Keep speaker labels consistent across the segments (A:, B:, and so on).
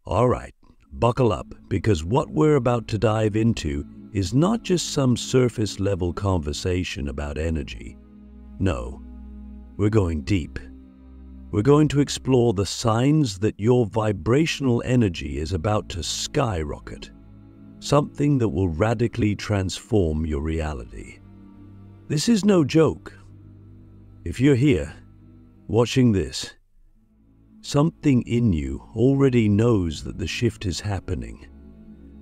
A: All right, buckle up, because what we're about to dive into is not just some surface-level conversation about energy. No, we're going deep. We're going to explore the signs that your vibrational energy is about to skyrocket, something that will radically transform your reality. This is no joke. If you're here, watching this, something in you already knows that the shift is happening,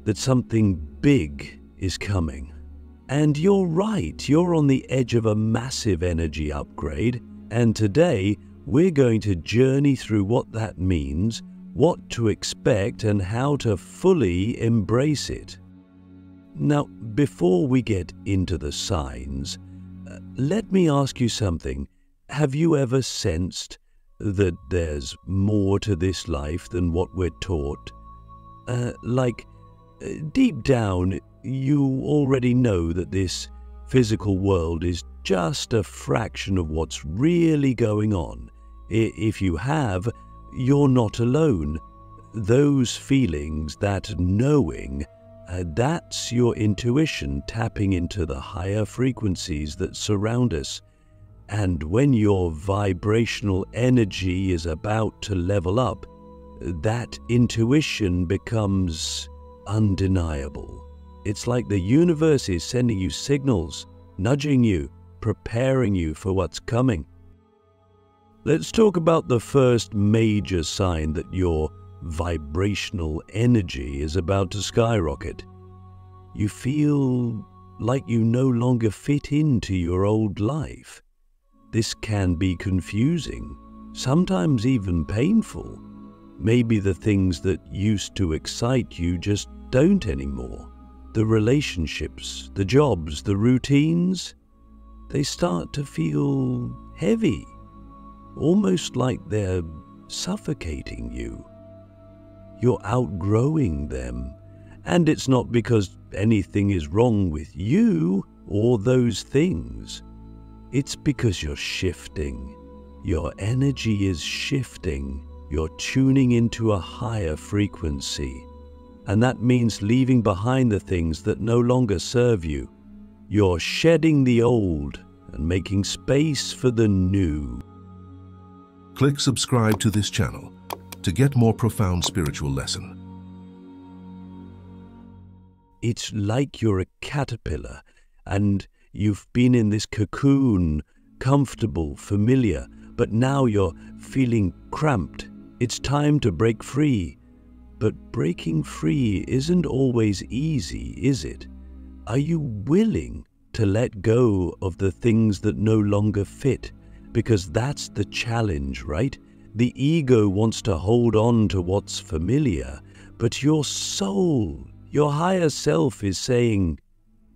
A: that something big is coming. And you're right, you're on the edge of a massive energy upgrade, and today we're going to journey through what that means, what to expect, and how to fully embrace it. Now, before we get into the signs, let me ask you something. Have you ever sensed that there's more to this life than what we're taught? Deep down, you already know that this physical world is just a fraction of what's really going on. If you have, you're not alone. Those feelings, that knowing, that's your intuition tapping into the higher frequencies that surround us. And when your vibrational energy is about to level up, that intuition becomes undeniable. It's like the universe is sending you signals, nudging you, preparing you for what's coming. Let's talk about the first major sign that your vibrational energy is about to skyrocket. You feel like you no longer fit into your old life. This can be confusing, sometimes even painful. Maybe the things that used to excite you just don't anymore. The relationships, the jobs, the routines, they start to feel heavy, almost like they're suffocating you. You're outgrowing them, and it's not because anything is wrong with you or those things. It's because you're shifting. Your energy is shifting. You're tuning into a higher frequency. And that means leaving behind the things that no longer serve you. You're shedding the old and making space for the new.
B: Click subscribe to this channel to get more profound spiritual lesson.
A: It's like you're a caterpillar and you've been in this cocoon, comfortable, familiar, but now you're feeling cramped. It's time to break free. But breaking free isn't always easy, is it? Are you willing to let go of the things that no longer fit? Because that's the challenge, right? The ego wants to hold on to what's familiar, but your soul, your higher self is saying,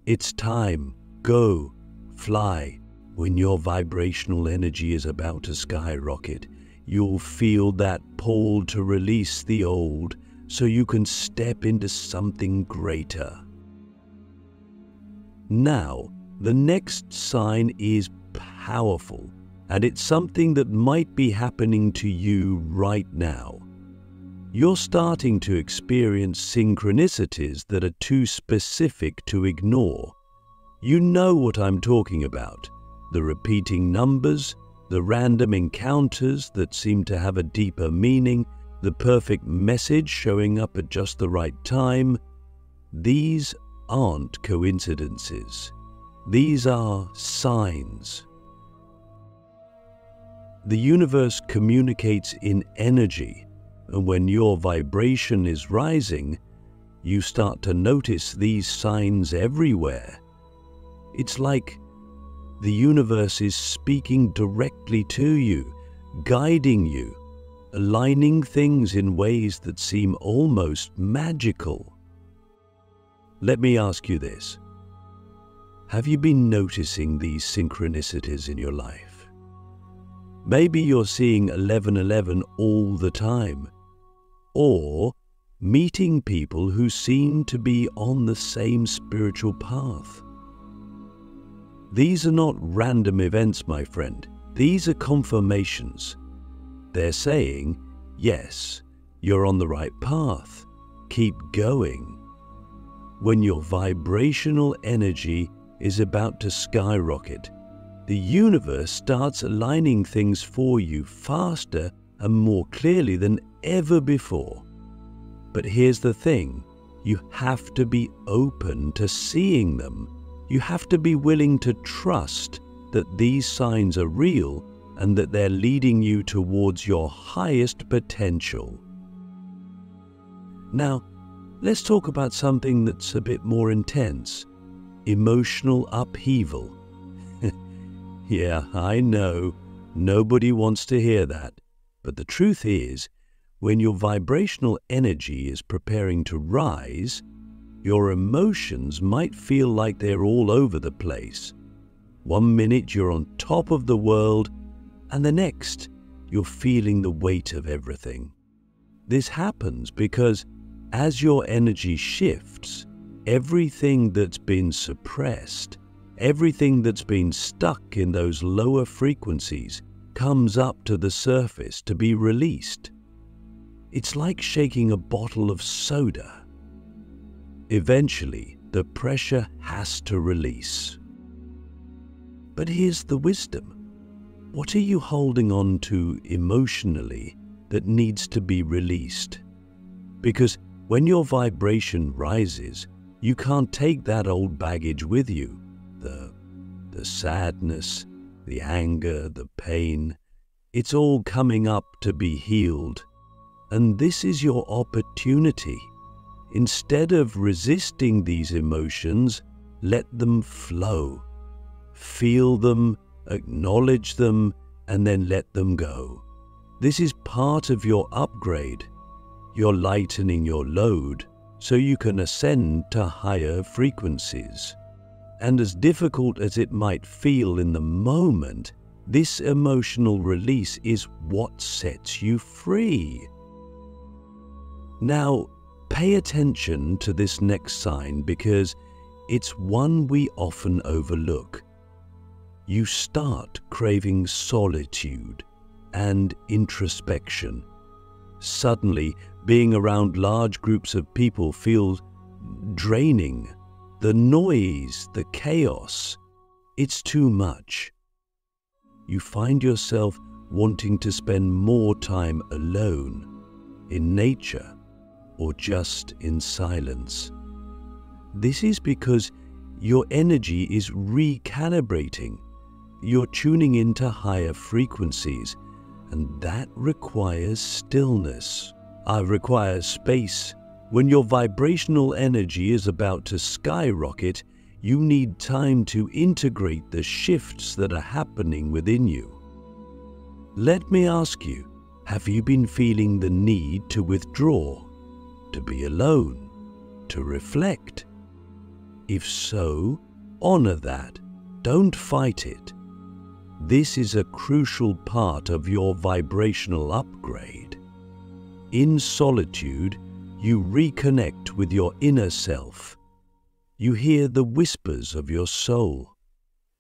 A: it's time, go, fly. When your vibrational energy is about to skyrocket, you'll feel that pull to release the old so you can step into something greater. Now, the next sign is powerful, and it's something that might be happening to you right now. You're starting to experience synchronicities that are too specific to ignore. You know what I'm talking about. The repeating numbers, the random encounters that seem to have a deeper meaning, the perfect message showing up at just the right time. These aren't coincidences. These are signs. The universe communicates in energy, and when your vibration is rising, you start to notice these signs everywhere. It's like the universe is speaking directly to you, guiding you, aligning things in ways that seem almost magical. Let me ask you this. Have you been noticing these synchronicities in your life? Maybe you're seeing 1111 all the time, or meeting people who seem to be on the same spiritual path. These are not random events, my friend. These are confirmations. They're saying, yes, You're on the right path. Keep going. When your vibrational energy is about to skyrocket, the universe starts aligning things for you faster and more clearly than ever before. But here's the thing, you have to be open to seeing them. You have to be willing to trust that these signs are real and that they're leading you towards your highest potential. Now, let's talk about something that's a bit more intense. Emotional upheaval. Yeah, I know, nobody wants to hear that. But the truth is, when your vibrational energy is preparing to rise, your emotions might feel like they're all over the place. One minute you're on top of the world, and the next you're feeling the weight of everything. This happens because as your energy shifts, everything that's been suppressed, everything that's been stuck in those lower frequencies comes up to the surface to be released. It's like shaking a bottle of soda. Eventually, the pressure has to release. But here's the wisdom. What are you holding on to emotionally that needs to be released? Because when your vibration rises, you can't take that old baggage with you. The sadness, the anger, the pain, it's all coming up to be healed. And this is your opportunity. Instead of resisting these emotions, let them flow. Feel them, acknowledge them, and then let them go. This is part of your upgrade. You're lightening your load so you can ascend to higher frequencies. And as difficult as it might feel in the moment, this emotional release is what sets you free. Now, pay attention to this next sign because it's one we often overlook. You start craving solitude and introspection. Suddenly, being around large groups of people feels draining. The noise, the chaos, it's too much. You find yourself wanting to spend more time alone, in nature, or just in silence. This is because your energy is recalibrating. You're tuning into higher frequencies, and that requires stillness. Requires space. When your vibrational energy is about to skyrocket, you need time to integrate the shifts that are happening within you. Let me ask you, have you been feeling the need to withdraw, to be alone, to reflect? If so, honor that. Don't fight it. This is a crucial part of your vibrational upgrade. In solitude, you reconnect with your inner self. You hear the whispers of your soul.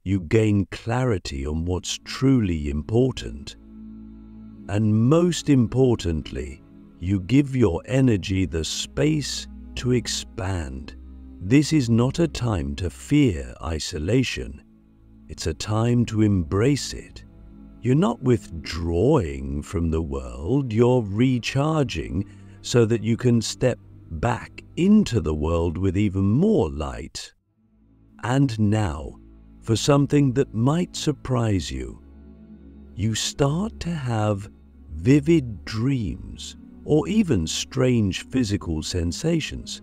A: You gain clarity on what's truly important. And most importantly, you give your energy the space to expand. This is not a time to fear isolation. It's a time to embrace it. You're not withdrawing from the world, you're recharging so that you can step back into the world with even more light. And now, for something that might surprise you, you start to have vivid dreams or even strange physical sensations.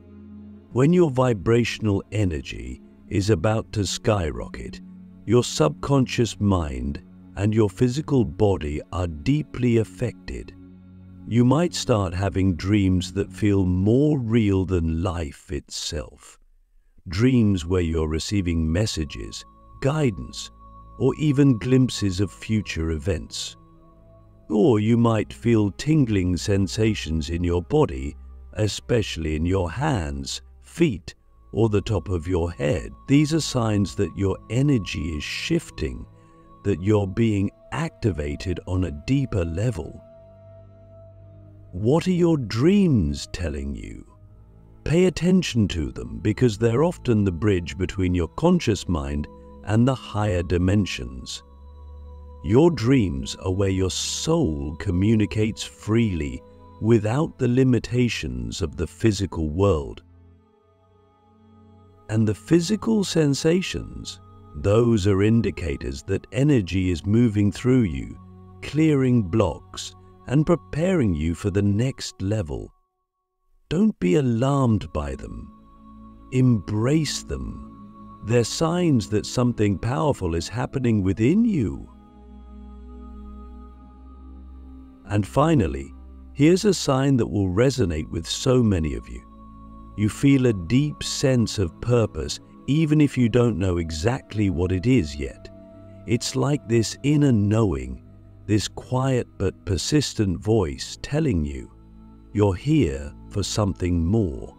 A: When your vibrational energy is about to skyrocket, your subconscious mind and your physical body are deeply affected. You might start having dreams that feel more real than life itself. Dreams where you're receiving messages, guidance, or even glimpses of future events. Or you might feel tingling sensations in your body, especially in your hands, feet, or the top of your head. These are signs that your energy is shifting, that you're being activated on a deeper level. What are your dreams telling you? Pay attention to them, because they're often the bridge between your conscious mind and the higher dimensions. Your dreams are where your soul communicates freely without the limitations of the physical world. And the physical sensations, those are indicators that energy is moving through you, clearing blocks and preparing you for the next level. Don't be alarmed by them. Embrace them. They're signs that something powerful is happening within you. And finally, here's a sign that will resonate with so many of you. You feel a deep sense of purpose, even if you don't know exactly what it is yet. It's like this inner knowing, this quiet but persistent voice telling you you're here for something more.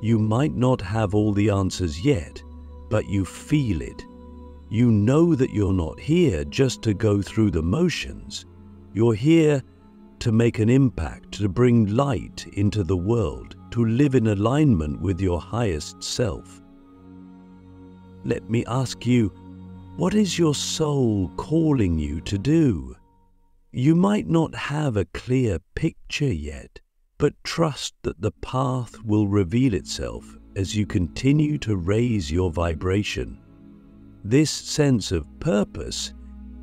A: You might not have all the answers yet, but you feel it. You know that you're not here just to go through the motions. You're here to make an impact, to bring light into the world, to live in alignment with your highest self. Let me ask you, what is your soul calling you to do? You might not have a clear picture yet, but trust that the path will reveal itself as you continue to raise your vibration. This sense of purpose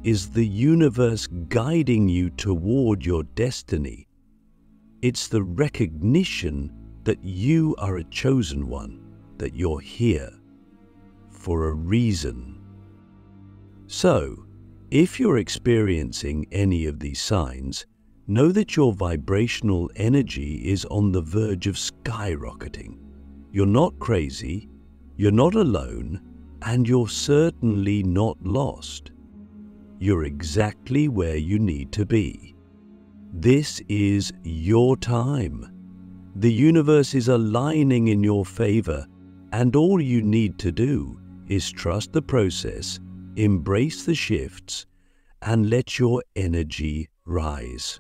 A: is the universe guiding you toward your destiny. It's the recognition that you are a chosen one, that you're here for a reason. So, if you're experiencing any of these signs, know that your vibrational energy is on the verge of skyrocketing. You're not crazy, you're not alone, and you're certainly not lost. You're exactly where you need to be. This is your time. The universe is aligning in your favor, and all you need to do is trust the process, embrace the shifts, and let your energy rise.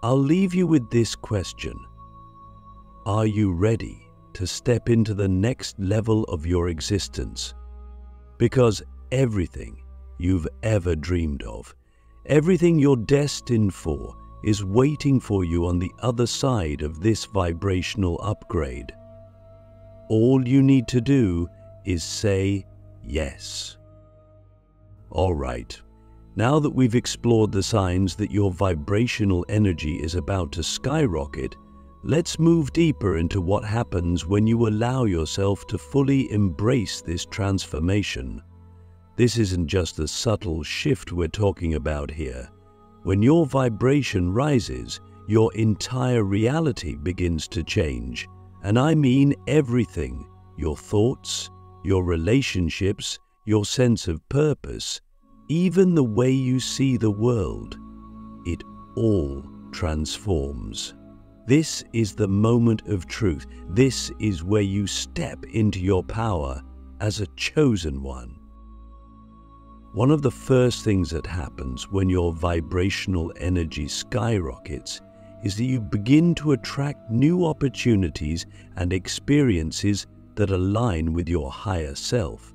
A: I'll leave you with this question. Are you ready to step into the next level of your existence? Because everything you've ever dreamed of, everything you're destined for, is waiting for you on the other side of this vibrational upgrade. All you need to do is say yes. All right, now that we've explored the signs that your vibrational energy is about to skyrocket, let's move deeper into what happens when you allow yourself to fully embrace this transformation. This isn't just a subtle shift we're talking about here. When your vibration rises, your entire reality begins to change. And I mean everything. Your thoughts, your relationships, your sense of purpose, even the way you see the world. It all transforms. This is the moment of truth. This is where you step into your power as a chosen one. One of the first things that happens when your vibrational energy skyrockets is that you begin to attract new opportunities and experiences that align with your higher self.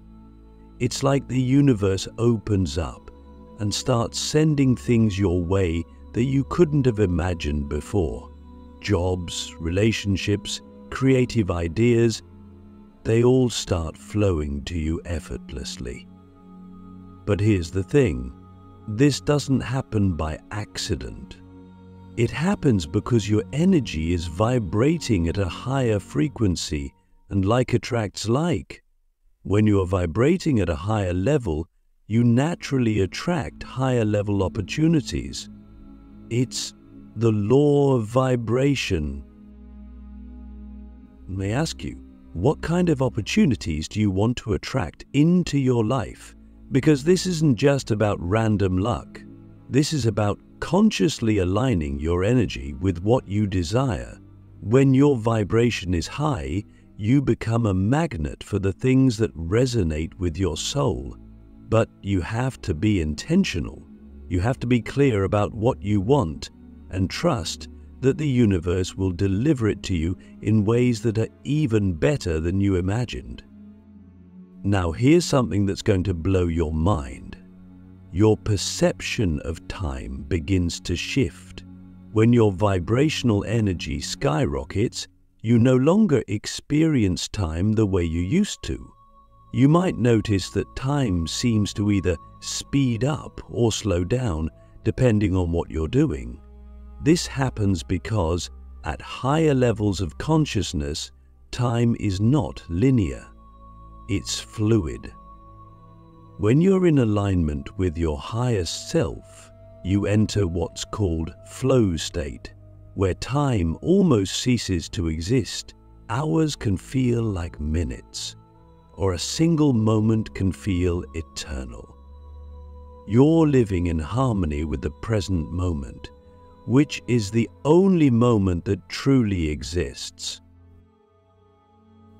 A: It's like the universe opens up and starts sending things your way that you couldn't have imagined before. Jobs, relationships, creative ideas, they all start flowing to you effortlessly. But here's the thing, this doesn't happen by accident. It happens because your energy is vibrating at a higher frequency, and like attracts like. When you are vibrating at a higher level, you naturally attract higher level opportunities. It's the law of vibration. Let me ask you, what kind of opportunities do you want to attract into your life? Because this isn't just about random luck. This is about consciously aligning your energy with what you desire. When your vibration is high, you become a magnet for the things that resonate with your soul. But you have to be intentional. You have to be clear about what you want and trust that the universe will deliver it to you in ways that are even better than you imagined. Now, here's something that's going to blow your mind. Your perception of time begins to shift. When your vibrational energy skyrockets, you no longer experience time the way you used to. You might notice that time seems to either speed up or slow down, depending on what you're doing. This happens because, at higher levels of consciousness, time is not linear. It's fluid. When you're in alignment with your highest self, you enter what's called flow state, where time almost ceases to exist. Hours can feel like minutes, or a single moment can feel eternal. You're living in harmony with the present moment, which is the only moment that truly exists.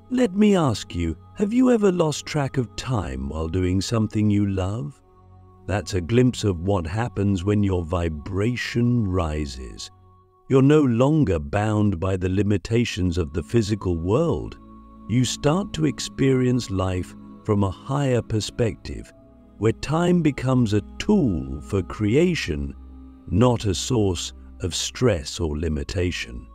A: Let me ask you, have you ever lost track of time while doing something you love? That's a glimpse of what happens when your vibration rises. You're no longer bound by the limitations of the physical world. You start to experience life from a higher perspective, where time becomes a tool for creation, not a source of stress or limitation.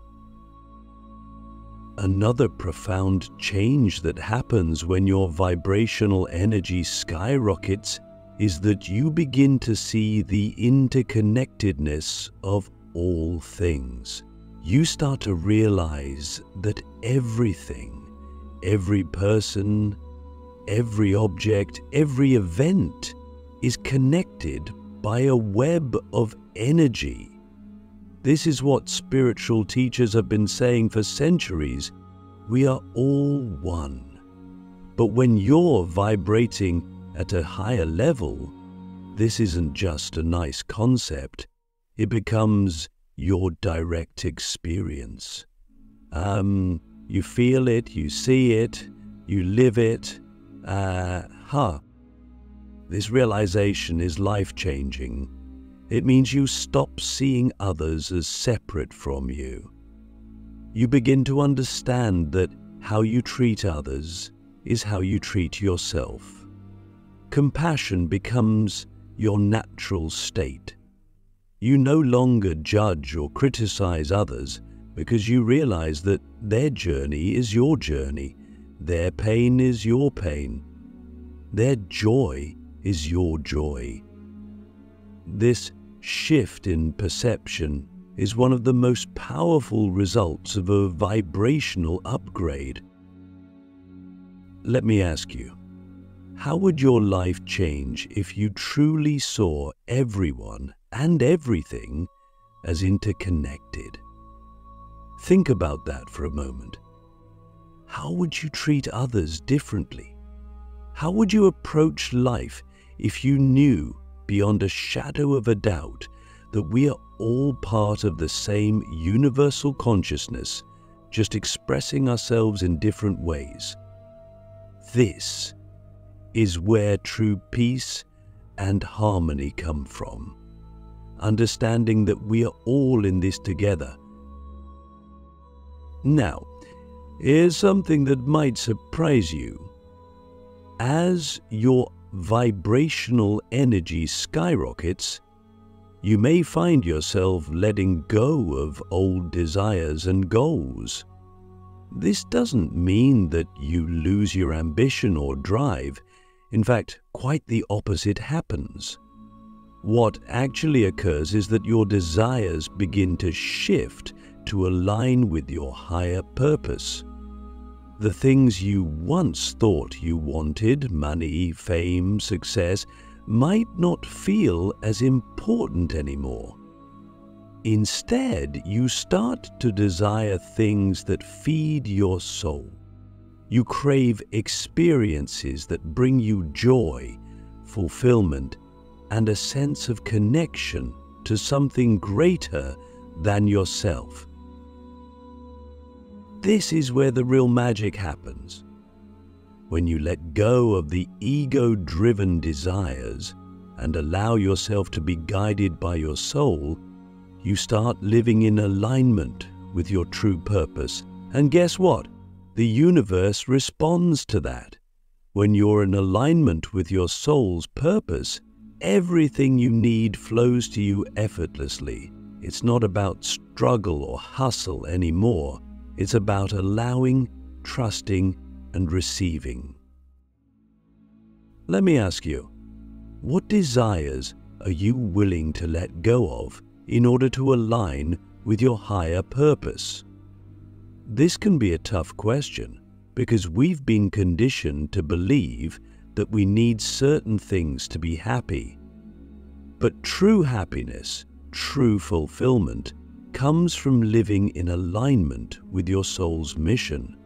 A: Another profound change that happens when your vibrational energy skyrockets is that you begin to see the interconnectedness of all things. You start to realize that everything, every person, every object, every event is connected by a web of energy. This is what spiritual teachers have been saying for centuries. We are all one. But when you're vibrating at a higher level, this isn't just a nice concept. It becomes your direct experience. You feel it, you see it, you live it. This realization is life-changing. It means you stop seeing others as separate from you. You begin to understand that how you treat others is how you treat yourself. Compassion becomes your natural state. You no longer judge or criticize others because you realize that their journey is your journey, their pain is your pain, their joy is your joy. This shift in perception is one of the most powerful results of a vibrational upgrade. Let me ask you, how would your life change if you truly saw everyone and everything as interconnected? Think about that for a moment. How would you treat others differently? How would you approach life if you knew beyond a shadow of a doubt that we are all part of the same universal consciousness, just expressing ourselves in different ways? This is where true peace and harmony come from. Understanding that we are all in this together. Now, here's something that might surprise you. As your vibrational energy skyrockets, you may find yourself letting go of old desires and goals. This doesn't mean that you lose your ambition or drive. In fact, quite the opposite happens. What actually occurs is that your desires begin to shift to align with your higher purpose. The things you once thought you wanted, money, fame, success, might not feel as important anymore. Instead, you start to desire things that feed your soul. You crave experiences that bring you joy, fulfillment, and a sense of connection to something greater than yourself. This is where the real magic happens. When you let go of the ego-driven desires and allow yourself to be guided by your soul, You start living in alignment with your true purpose. And guess what? The universe responds to that. When you're in alignment with your soul's purpose, everything you need flows to you effortlessly. It's not about struggle or hustle anymore. It's about allowing, trusting, and receiving. Let me ask you, what desires are you willing to let go of in order to align with your higher purpose? This can be a tough question because we've been conditioned to believe that we need certain things to be happy. But true happiness, true fulfillment, comes from living in alignment with your soul's mission.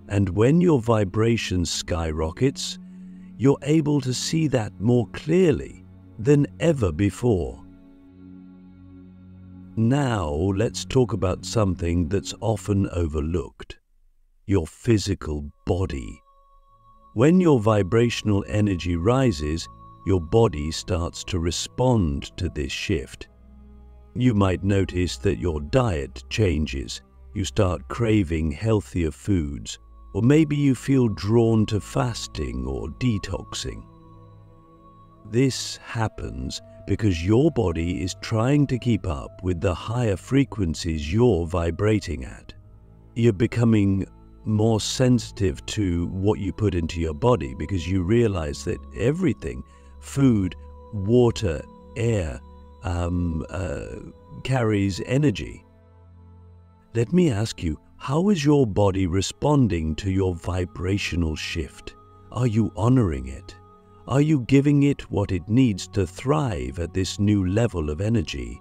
A: And when your vibration skyrockets, you're able to see that more clearly than ever before. Now let's talk about something that's often overlooked: your physical body. When your vibrational energy rises, your body starts to respond to this shift. You might notice that your diet changes. You start craving healthier foods, or maybe you feel drawn to fasting or detoxing. This happens because your body is trying to keep up with the higher frequencies you're vibrating at. You're becoming more sensitive to what you put into your body because you realize that everything, food, water, air, carries energy. Let me ask you, how is your body responding to your vibrational shift? Are you honoring it? Are you giving it what it needs to thrive at this new level of energy?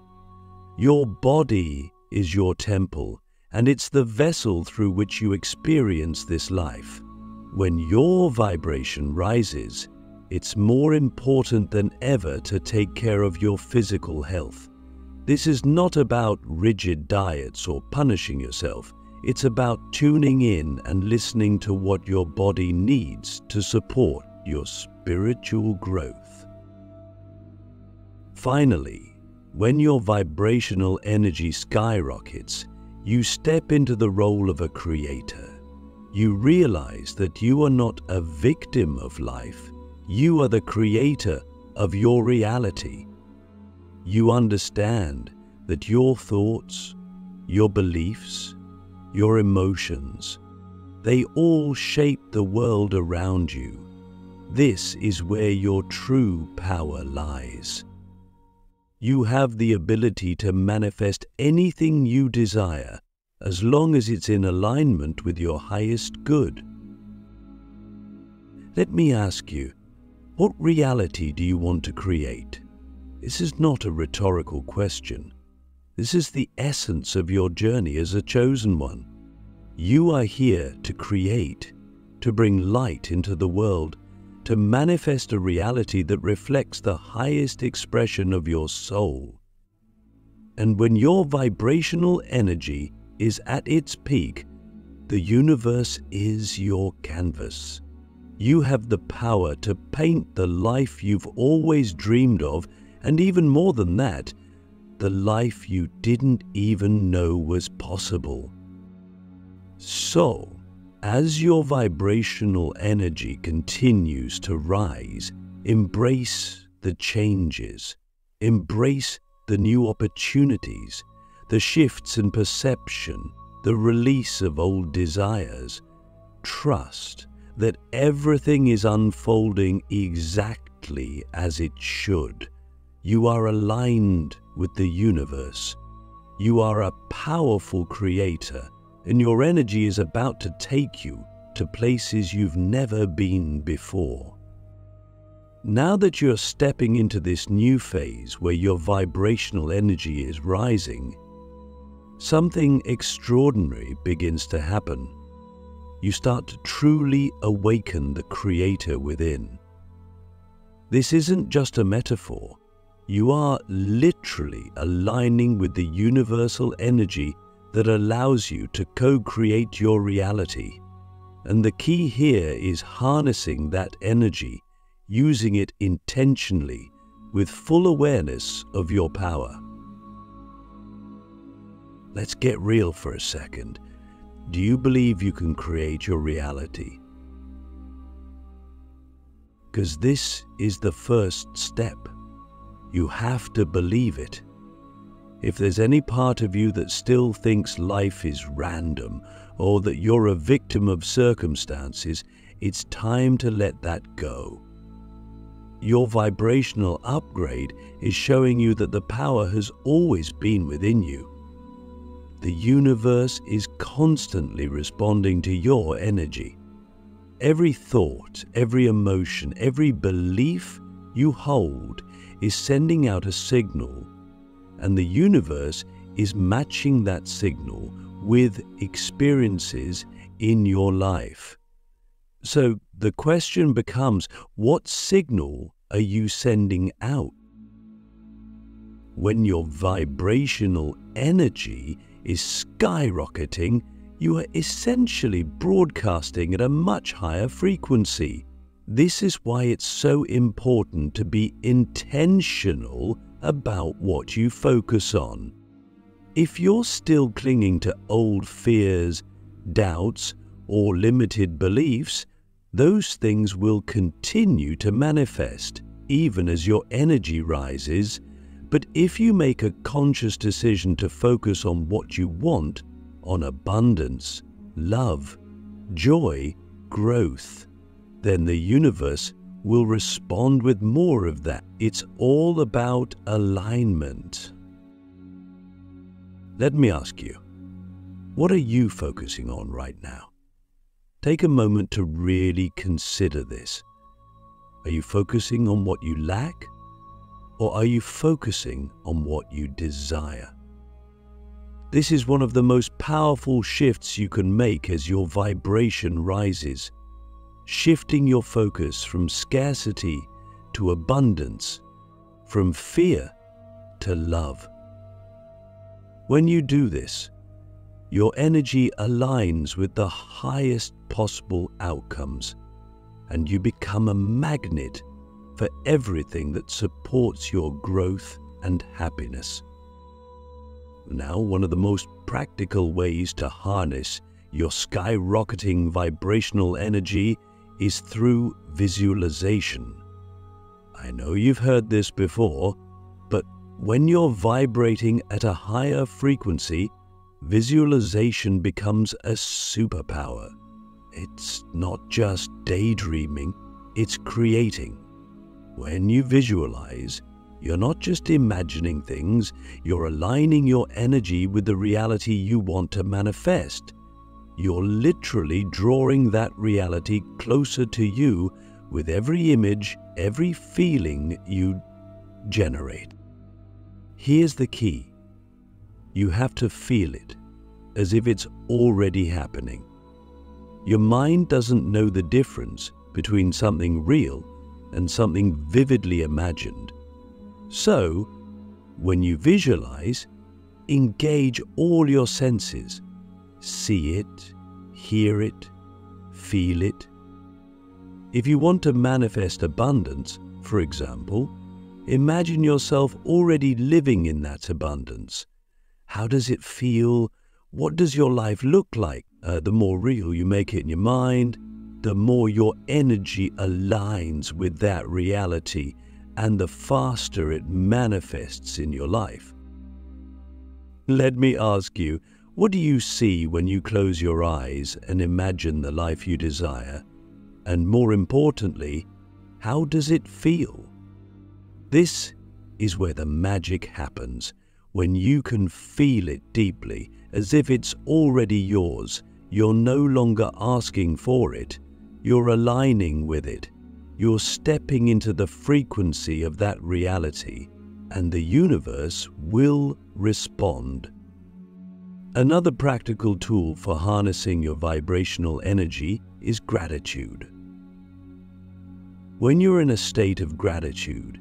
A: Your body is your temple, and it's the vessel through which you experience this life. When your vibration rises, it's more important than ever to take care of your physical health. This is not about rigid diets or punishing yourself. It's about tuning in and listening to what your body needs to support your spiritual growth. Finally, when your vibrational energy skyrockets, you step into the role of a creator. You realize that you are not a victim of life. You are the creator of your reality. You understand that your thoughts, your beliefs, your emotions, they all shape the world around you. This is where your true power lies. You have the ability to manifest anything you desire as long as it's in alignment with your highest good. Let me ask you, what reality do you want to create? This is not a rhetorical question. This is the essence of your journey as a chosen one. You are here to create, to bring light into the world, to manifest a reality that reflects the highest expression of your soul. And when your vibrational energy is at its peak, the universe is your canvas. You have the power to paint the life you've always dreamed of, and even more than that, the life you didn't even know was possible. So, as your vibrational energy continues to rise, embrace the changes, embrace the new opportunities, the shifts in perception, the release of old desires. Trust that everything is unfolding exactly as it should. You are aligned with the universe. You are a powerful creator, and your energy is about to take you to places you've never been before. Now that you're stepping into this new phase where your vibrational energy is rising, something extraordinary begins to happen. You start to truly awaken the creator within. This isn't just a metaphor. You are literally aligning with the universal energy that allows you to co-create your reality. And the key here is harnessing that energy, using it intentionally with full awareness of your power. let's get real for a second. Do you believe you can create your reality? Because this is the first step. You have to believe it. If there's any part of you that still thinks life is random or that you're a victim of circumstances, it's time to let that go. Your vibrational upgrade is showing you that the power has always been within you. The universe is constantly responding to your energy. Every thought, every emotion, every belief you hold is sending out a signal, and the universe is matching that signal with experiences in your life. So the question becomes, what signal are you sending out? When your vibrational energy is skyrocketing, you are essentially broadcasting at a much higher frequency. This is why it's so important to be intentional about what you focus on. If you're still clinging to old fears, doubts, or limited beliefs, those things will continue to manifest even as your energy rises. But if you make a conscious decision to focus on what you want, on abundance, love, joy, growth, then the universe will respond with more of that. It's all about alignment. Let me ask you, what are you focusing on right now? Take a moment to really consider this. Are you focusing on what you lack, or are you focusing on what you desire? This is one of the most powerful shifts you can make as your vibration rises, shifting your focus from scarcity to abundance, from fear to love. When you do this, your energy aligns with the highest possible outcomes, and you become a magnet for everything that supports your growth and happiness. Now, one of the most practical ways to harness your skyrocketing vibrational energy is through visualization. I know you've heard this before, but when you're vibrating at a higher frequency, visualization becomes a superpower. It's not just daydreaming, it's creating. When you visualize, you're not just imagining things, you're aligning your energy with the reality you want to manifest. You're literally drawing that reality closer to you with every image, every feeling you generate. Here's the key. You have to feel it, as if it's already happening. Your mind doesn't know the difference between something real and something vividly imagined. So, when you visualize, engage all your senses. See it, hear it, feel it. If you want to manifest abundance, for example, imagine yourself already living in that abundance. How does it feel? What does your life look like? The more real you make it in your mind, the more your energy aligns with that reality, and the faster it manifests in your life. Let me ask you, what do you see when you close your eyes and imagine the life you desire? And more importantly, how does it feel? This is where the magic happens. When you can feel it deeply, as if it's already yours, you're no longer asking for it, you're aligning with it. You're stepping into the frequency of that reality, and the universe will respond. Another practical tool for harnessing your vibrational energy is gratitude. When you're in a state of gratitude,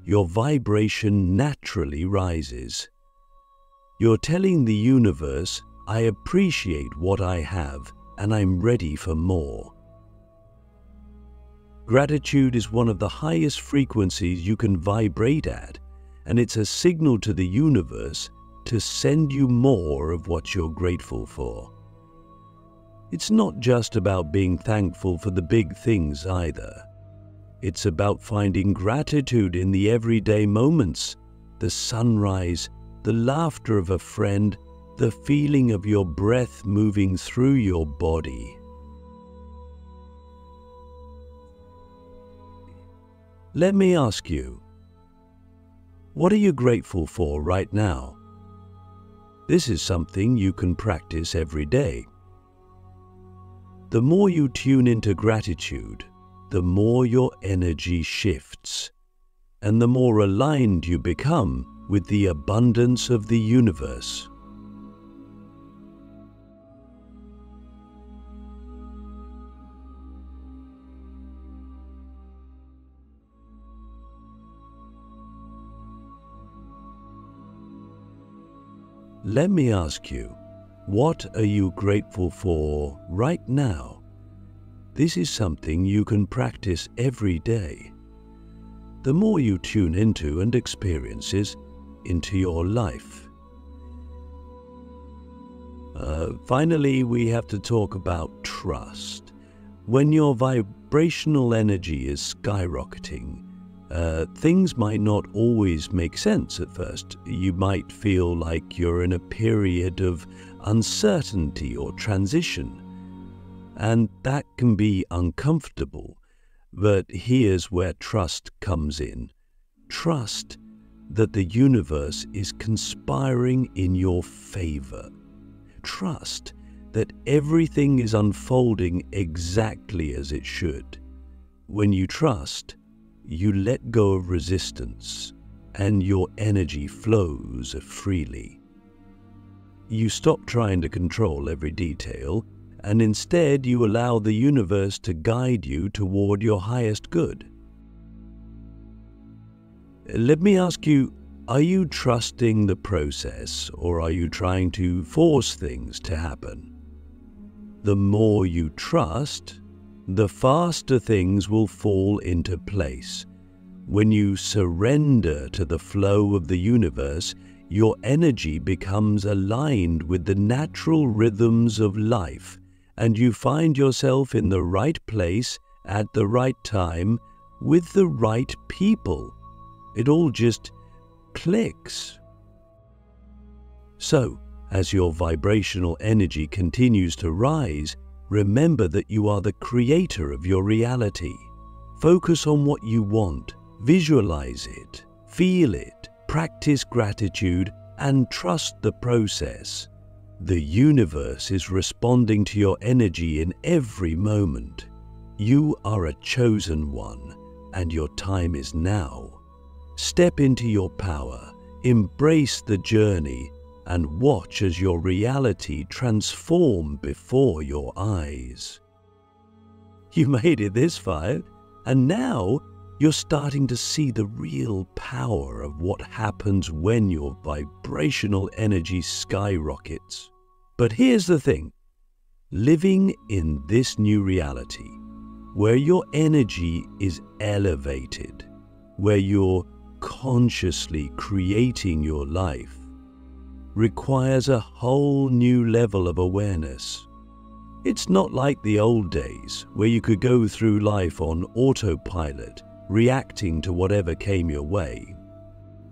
A: your vibration naturally rises. You're telling the universe, I appreciate what I have and I'm ready for more. Gratitude is one of the highest frequencies you can vibrate at, and it's a signal to the universe to send you more of what you're grateful for. It's not just about being thankful for the big things either. It's about finding gratitude in the everyday moments, the sunrise, the laughter of a friend, the feeling of your breath moving through your body. Let me ask you, what are you grateful for right now? This is something you can practice every day. The more you tune into gratitude, the more your energy shifts, and the more aligned you become with the abundance of the universe. Let me ask you, what are you grateful for right now? This is something you can practice every day. The more you tune into and experiences into your life. Finally, we have to talk about trust. When your vibrational energy is skyrocketing, things might not always make sense at first. You might feel like you're in a period of uncertainty or transition, and that can be uncomfortable. But here's where trust comes in. Trust that the universe is conspiring in your favor. Trust that everything is unfolding exactly as it should. When you trust, you let go of resistance, and your energy flows freely. You stop trying to control every detail, and instead you allow the universe to guide you toward your highest good. Let me ask you, are you trusting the process, or are you trying to force things to happen? The more you trust, the faster things will fall into place. When you surrender to the flow of the universe, your energy becomes aligned with the natural rhythms of life, and you find yourself in the right place at the right time with the right people. It all just clicks. So, as your vibrational energy continues to rise, remember that you are the creator of your reality. Focus on what you want, visualize it, feel it, practice gratitude, and trust the process. The universe is responding to your energy in every moment. You are a chosen one, and your time is now. Step into your power, embrace the journey, and watch as your reality transform before your eyes. You made it this far, and now you're starting to see the real power of what happens when your vibrational energy skyrockets. But here's the thing, living in this new reality, where your energy is elevated, where you're consciously creating your life, requires a whole new level of awareness. It's not like the old days where you could go through life on autopilot, reacting to whatever came your way.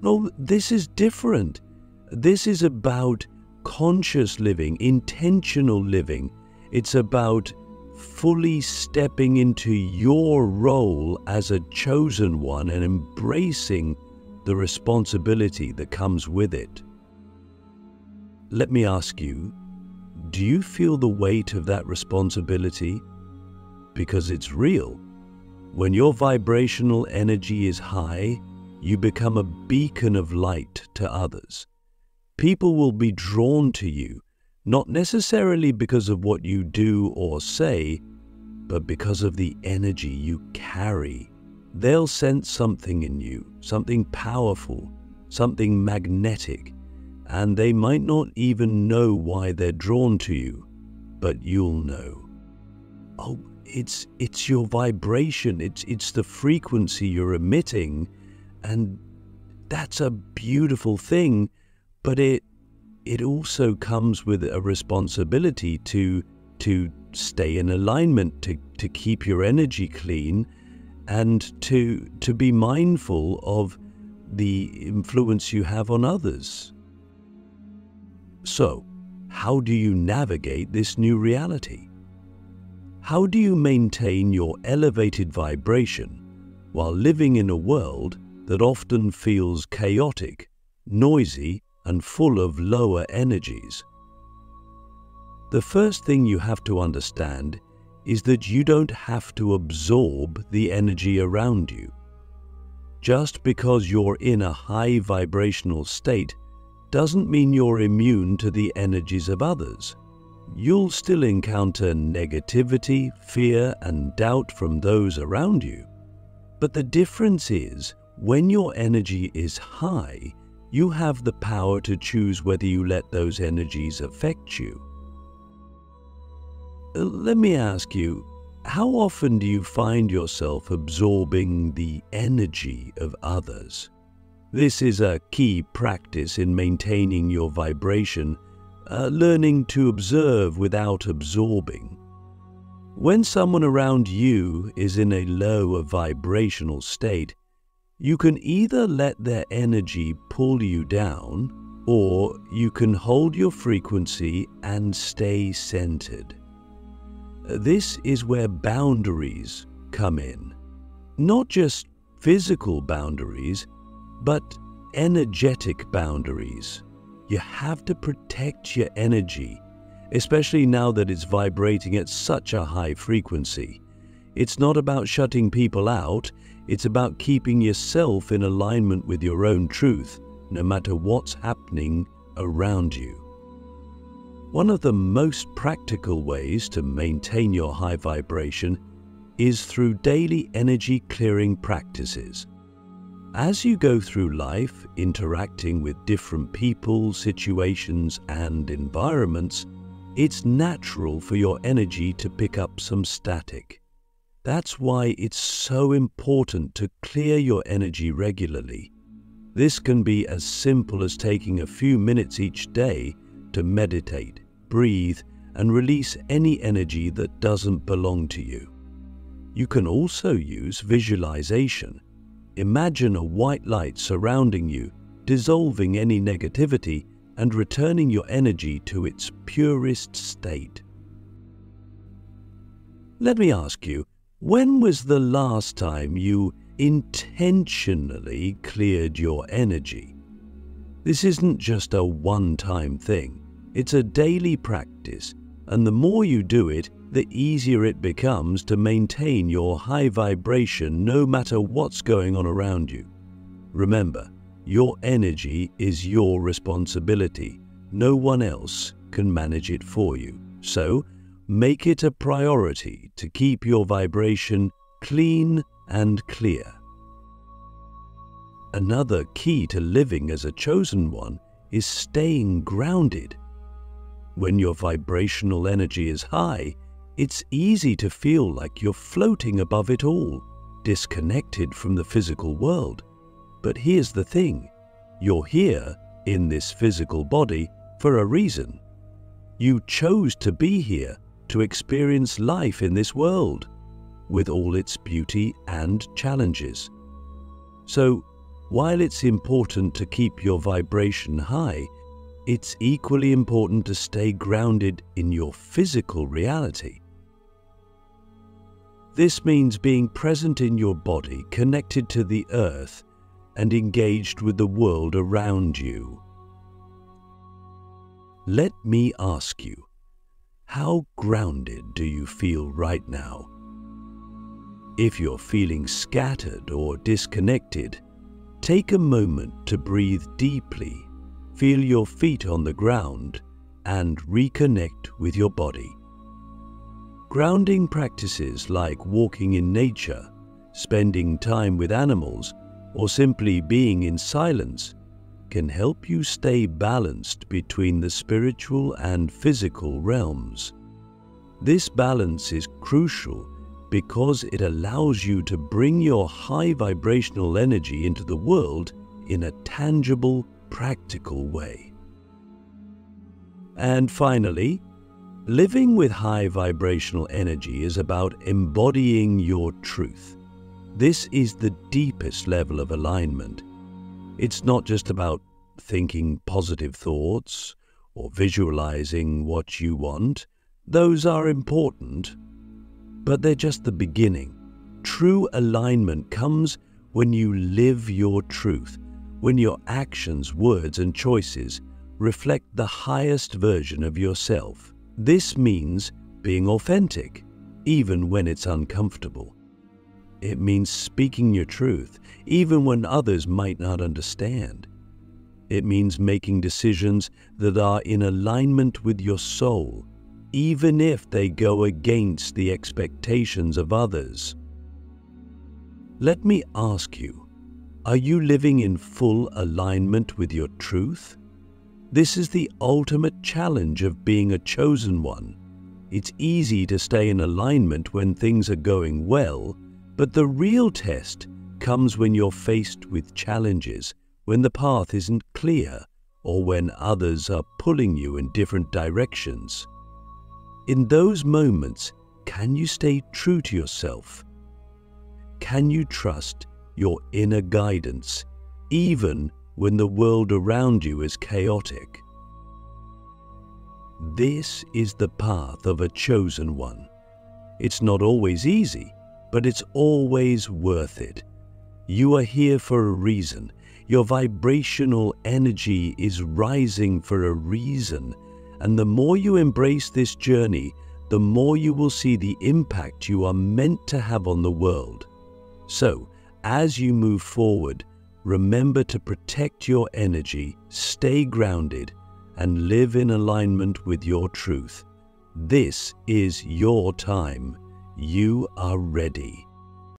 A: No, this is different. This is about conscious living, intentional living. It's about fully stepping into your role as a chosen one and embracing the responsibility that comes with it. Let me ask you, do you feel the weight of that responsibility? Because it's real. When your vibrational energy is high, you become a beacon of light to others. People will be drawn to you, not necessarily because of what you do or say, but because of the energy you carry. They'll sense something in you, something powerful, something magnetic, and they might not even know why they're drawn to you, but you'll know. Oh, it's your vibration, it's the frequency you're emitting, and that's a beautiful thing, but it it also comes with a responsibility to stay in alignment, to keep your energy clean, and to be mindful of the influence you have on others. So, how do you navigate this new reality? How do you maintain your elevated vibration while living in a world that often feels chaotic, noisy, and full of lower energies? The first thing you have to understand is that you don't have to absorb the energy around you. Just because you're in a high vibrational state doesn't mean you're immune to the energies of others. You'll still encounter negativity, fear, and doubt from those around you. But the difference is, when your energy is high, you have the power to choose whether you let those energies affect you. Let me ask you, how often do you find yourself absorbing the energy of others? This is a key practice in maintaining your vibration, learning to observe without absorbing. When someone around you is in a lower vibrational state, you can either let their energy pull you down, or you can hold your frequency and stay centered. This is where boundaries come in. Not just physical boundaries, but energetic boundaries. You have to protect your energy, especially now that it's vibrating at such a high frequency. It's not about shutting people out, it's about keeping yourself in alignment with your own truth, no matter what's happening around you. One of the most practical ways to maintain your high vibration is through daily energy clearing practices. As you go through life, interacting with different people, situations, and environments, it's natural for your energy to pick up some static. That's why it's so important to clear your energy regularly. This can be as simple as taking a few minutes each day to meditate, breathe, and release any energy that doesn't belong to you. You can also use visualization. Imagine a white light surrounding you, dissolving any negativity and returning your energy to its purest state. Let me ask you, when was the last time you intentionally cleared your energy? This isn't just a one-time thing. It's a daily practice, and the more you do it, the easier it becomes to maintain your high vibration no matter what's going on around you. Remember, your energy is your responsibility. No one else can manage it for you. So, make it a priority to keep your vibration clean and clear. Another key to living as a chosen one is staying grounded. When your vibrational energy is high, it's easy to feel like you're floating above it all, disconnected from the physical world. But here's the thing, you're here in this physical body for a reason. You chose to be here to experience life in this world, with all its beauty and challenges. So, while it's important to keep your vibration high, it's equally important to stay grounded in your physical reality. This means being present in your body, connected to the earth, and engaged with the world around you. Let me ask you, how grounded do you feel right now? If you're feeling scattered or disconnected, take a moment to breathe deeply, feel your feet on the ground, and reconnect with your body. Grounding practices like walking in nature, spending time with animals, or simply being in silence can help you stay balanced between the spiritual and physical realms. This balance is crucial because it allows you to bring your high vibrational energy into the world in a tangible, practical way. And finally, living with high vibrational energy is about embodying your truth. This is the deepest level of alignment. It's not just about thinking positive thoughts or visualizing what you want. Those are important, but they're just the beginning. True alignment comes when you live your truth, when your actions, words, and choices reflect the highest version of yourself. This means being authentic, even when it's uncomfortable. It means speaking your truth, even when others might not understand. It means making decisions that are in alignment with your soul, even if they go against the expectations of others. Let me ask you, are you living in full alignment with your truth? This is the ultimate challenge of being a chosen one. It's easy to stay in alignment when things are going well, but the real test comes when you're faced with challenges, when the path isn't clear, or when others are pulling you in different directions. In those moments, can you stay true to yourself? Can you trust your inner guidance, even when the world around you is chaotic? This is the path of a chosen one. It's not always easy, but it's always worth it. You are here for a reason. Your vibrational energy is rising for a reason, and the more you embrace this journey, the more you will see the impact you are meant to have on the world. So, as you move forward, remember to protect your energy, stay grounded, and live in alignment with your truth. This is your time. You are ready.